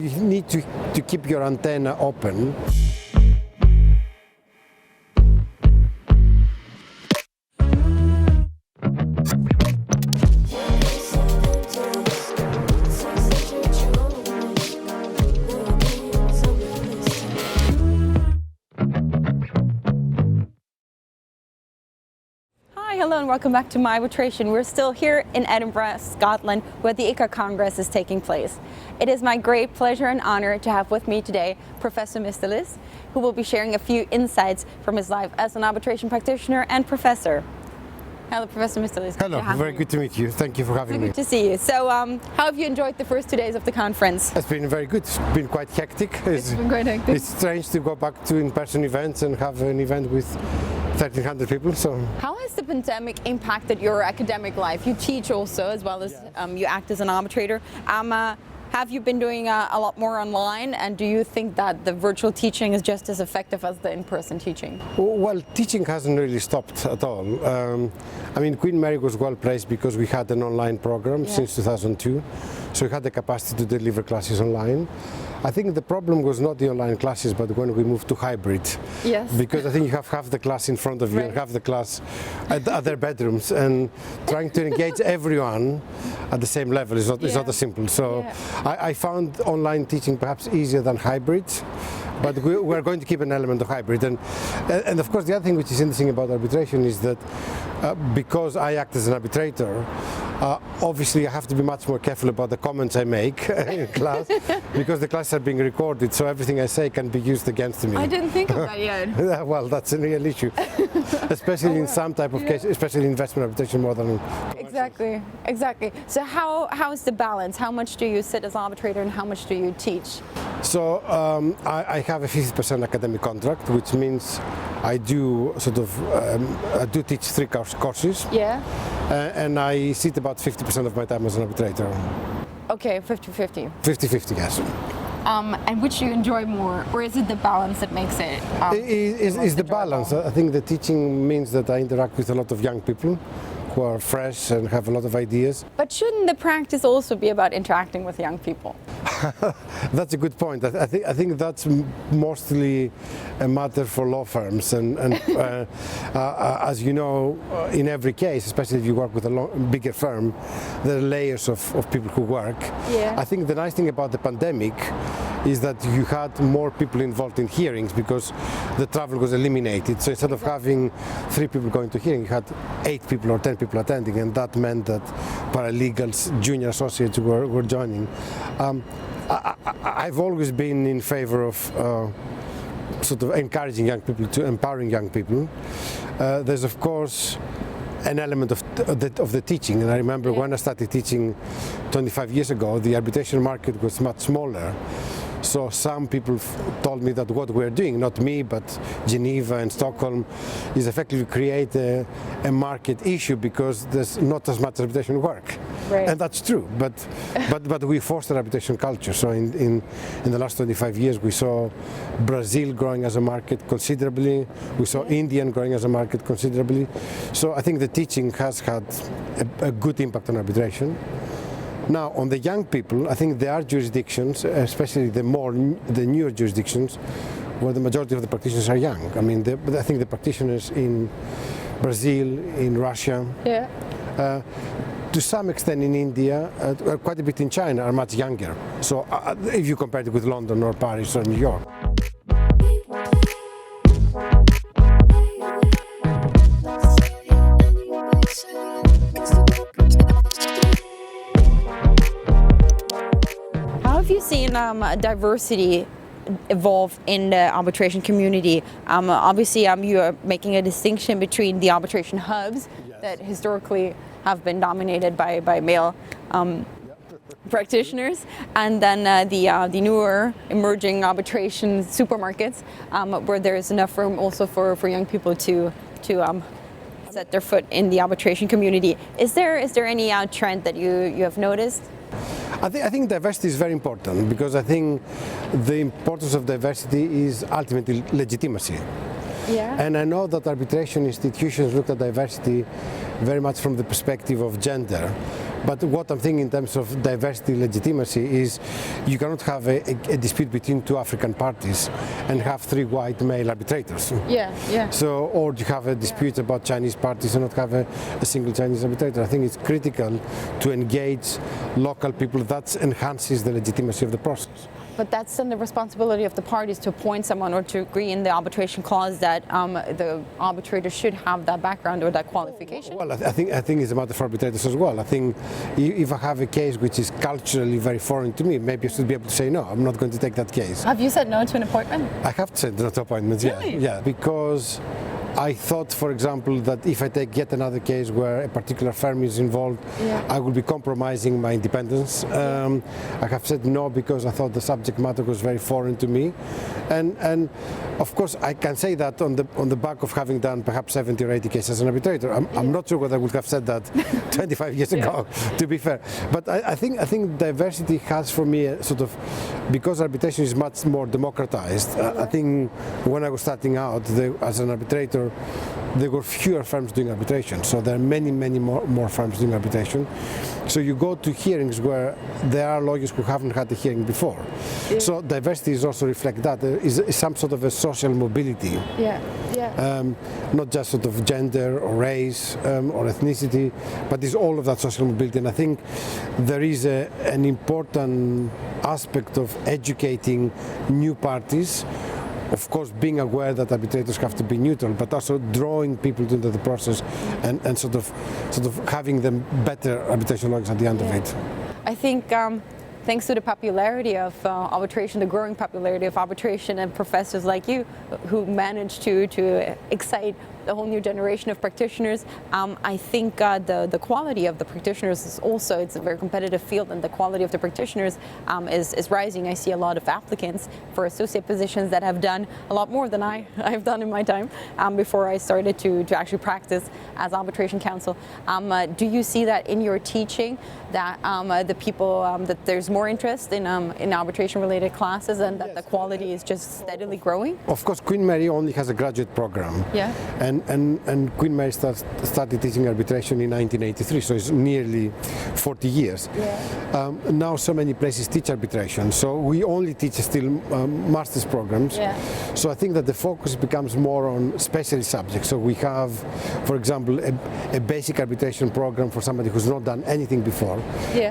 You need to keep your antenna open. Hello and welcome back to myArbitration. We're still here in Edinburgh, Scotland, where the ICCA Congress is taking place. It is my great pleasure and honor to have with me today Professor Mistelis, who will be sharing a few insights from his life as an arbitration practitioner and professor. Hello, Professor Mistelis. Hello, very good to meet you. Thank you for having me. Good to see you. So, how have you enjoyed the first 2 days of the conference? It's been very good. It's been quite hectic. It's been quite hectic. It's strange to go back to in-person events and have an event with 1,300 people. So, how has the pandemic impacted your academic life? You teach also, as well as you act as an arbitrator. Have you been doing a lot more online, and do you think that the virtual teaching is just as effective as the in-person teaching? Well, teaching hasn't really stopped at all. I mean, Queen Mary was well placed because we had an online program since 2002, so we had the capacity to deliver classes online. I think the problem was not the online classes, but when we moved to hybrid. Yes. Because I think you have half the class in front of you and half the class at their bedrooms, and trying to engage everyone at the same level is not as simple. So I found online teaching perhaps easier than hybrid, but we're going to keep an element of hybrid. And of course, the other thing which is interesting about arbitration is that because I act as an arbitrator, obviously I have to be much more careful about the comments I make in class, because the classes are being recorded, so everything I say can be used against me. I didn't think of that yet. Well, that's a real issue, especially in some type of cases, especially investment arbitration more than Exactly. So how is the balance? How much do you sit as arbitrator and how much do you teach? So I have a 50% academic contract, which means I do I do teach 3 courses. Yeah. And I sit about 50% of my time as an arbitrator. Okay, 50-50. 50-50, yes. And which do you enjoy more, or is it the balance that makes it? Is the balance. I think the teaching means that I interact with a lot of young people who are fresh and have a lot of ideas. But shouldn't the practice also be about interacting with young people? That's a good point. I think that's mostly a matter for law firms, and as you know, in every case, especially if you work with a bigger firm, there are layers of people who work. Yeah. I think the nice thing about the pandemic is that you had more people involved in hearings because the travel was eliminated. So instead of having 3 people going to hearing, you had 8 people or 10 people attending, and that meant that paralegals, junior associates were joining. I've always been in favor of sort of encouraging young people, to empowering young people. There's of course an element of the teaching, and I remember when I started teaching 25 years ago, the arbitration market was much smaller. So some people told me that what we're doing, not me, but Geneva and Stockholm, is effectively create a market issue because there's not as much arbitration work. Right. And that's true, but we foster arbitration culture. So in the last 25 years, we saw Brazil growing as a market considerably. We saw India growing as a market considerably. So I think the teaching has had a good impact on arbitration. Now, on the young people, I think there are jurisdictions, especially the newer jurisdictions, where the majority of the practitioners are young. I mean, I think the practitioners in Brazil, in Russia, to some extent in India, quite a bit in China, are much younger. So if you compare it with London or Paris or New York. Have you seen diversity evolve in the arbitration community? Obviously, you are making a distinction between the arbitration hubs that historically have been dominated by male practitioners, and then the newer emerging arbitration supermarkets, where there is enough room also for young people to set their foot in the arbitration community. Is there any trend that you have noticed? I think diversity is very important, because I think the importance of diversity is ultimately legitimacy. Yeah. And I know that arbitration institutions look at diversity very much from the perspective of gender, But what I'm thinking in terms of diversity legitimacy is you cannot have a dispute between two African parties and have three white male arbitrators. So, or you have a dispute about Chinese parties and not have a single Chinese arbitrator. I think it's critical to engage local people. That enhances the legitimacy of the process. But that's then the responsibility of the parties to appoint someone or to agree in the arbitration clause that the arbitrator should have that background or that qualification. Well, I think it's a matter for arbitrators as well. I think if I have a case which is culturally very foreign to me, maybe I should be able to say no, I'm not going to take that case. Have you said no to an appointment? I have said no to appointments, Really? Yeah, because I thought, for example, that if I take yet another case where a particular firm is involved, I will be compromising my independence. I have said no because I thought the subject matter was very foreign to me, and of course I can say that on the back of having done perhaps 70 or 80 cases as an arbitrator. I'm not sure whether I would have said that 25 years ago, to be fair. But I think diversity has for me a sort of, because arbitration is much more democratized. I think when I was starting out as an arbitrator, there were fewer firms doing arbitration, so there are many more firms doing arbitration. So you go to hearings where there are lawyers who haven't had a hearing before. So diversity is also reflect that. There is some sort of a social mobility. Not just sort of gender or race or ethnicity, but it's all of that social mobility. And I think there is an important aspect of educating new parties. Of course, being aware that arbitrators have to be neutral, but also drawing people into the process and sort of having them better arbitration lawyers at the end of it. I think thanks to the popularity of arbitration, the growing popularity of arbitration, and professors like you who managed to excite a whole new generation of practitioners, I think the quality of the practitioners is also, it's a very competitive field, and the quality of the practitioners is rising. I see a lot of applicants for associate positions that have done a lot more than I've done in my time before I started to actually practice as arbitration counsel. Do you see that in your teaching, that the people, that there's more interest in arbitration related classes, and that the quality is just steadily growing? Of course, Queen Mary only has a graduate program. And Queen Mary started teaching arbitration in 1983, so it's nearly 40 years. Now so many places teach arbitration, so we only teach still master's programs. So I think that the focus becomes more on specialist subjects. So we have, for example, a basic arbitration program for somebody who's not done anything before.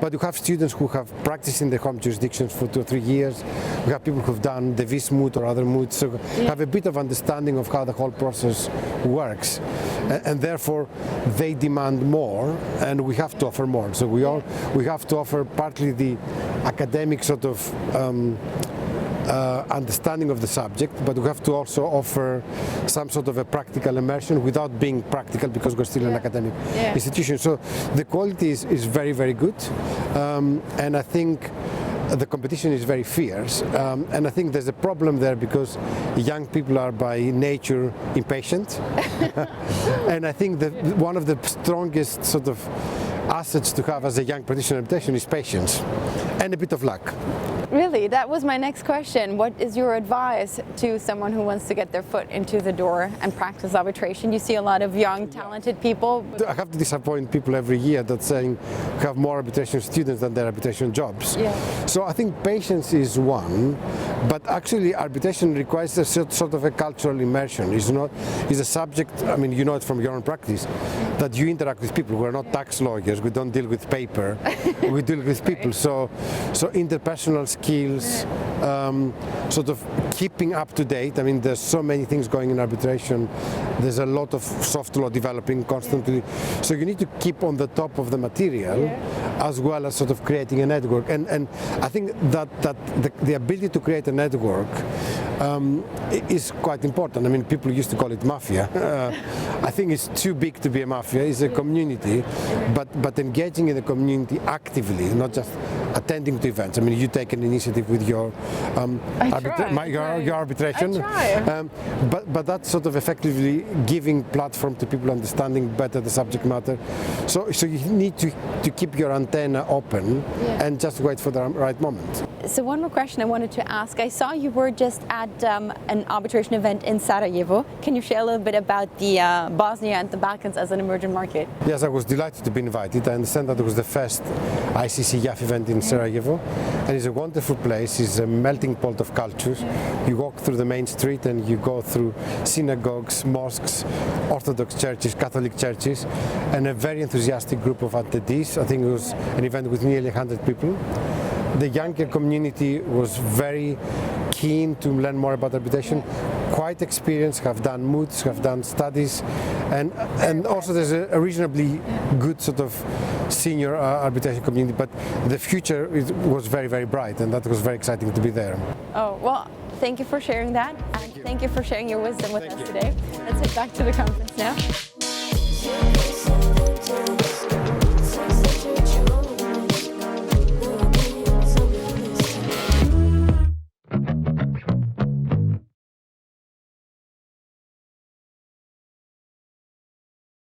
But you have students who have practiced in their home jurisdictions for 2 or 3 years. We have people who've done the vis moot or other moots, so have a bit of understanding of how the whole process works, and therefore they demand more, and we have to offer more. So we have to offer partly the academic sort of understanding of the subject, but we have to also offer some sort of a practical immersion without being practical, because we're still an academic institution. So the quality is very good, and I think the competition is very fierce, and I think there's a problem there because young people are by nature impatient. And I think that one of the strongest sort of assets to have as a young practitioner in arbitration is patience and a bit of luck. Really, that was my next question. What is your advice to someone who wants to get their foot into the door and practice arbitration? You see a lot of young, talented people. I have to disappoint people every year that saying we have more arbitration students than their arbitration jobs. So I think patience is one, but actually arbitration requires a sort of a cultural immersion. It's a subject, I mean, you know it from your own practice, that you interact with people. We're not tax lawyers, we don't deal with paper, we deal with people. So interpersonal skills, sort of keeping up to date. I mean, there's so many things going in arbitration. There's a lot of soft law developing constantly. So you need to keep on the top of the material, as well as sort of creating a network. And I think that the ability to create a network is quite important. I mean, people used to call it mafia. I think it's too big to be a mafia. It's a community, but engaging in the community actively, not just attending to events. I mean, you take an initiative with your arbitration, but that's sort of effectively giving platform to people understanding better the subject matter. So you need to keep your antenna open and just wait for the right moment. So one more question I wanted to ask. I saw you were just at an arbitration event in Sarajevo. Can you share a little bit about the Bosnia and the Balkans as an emerging market? Yes, I was delighted to be invited. I understand that it was the first ICCA event in Sarajevo, and it's a wonderful place. It's a melting pot of cultures. You walk through the main street and you go through synagogues, mosques, Orthodox churches, Catholic churches, and a very enthusiastic group of attendees. I think it was an event with nearly 100 people. The younger community was very keen to learn more about arbitration, quite experienced, have done moods, have done studies, and also there's a reasonably good sort of senior arbitration community, but the future was very, very bright, and that was very exciting to be there. Oh, well, thank you for sharing that, and thank you for sharing your wisdom with us today. Let's head back to the conference now.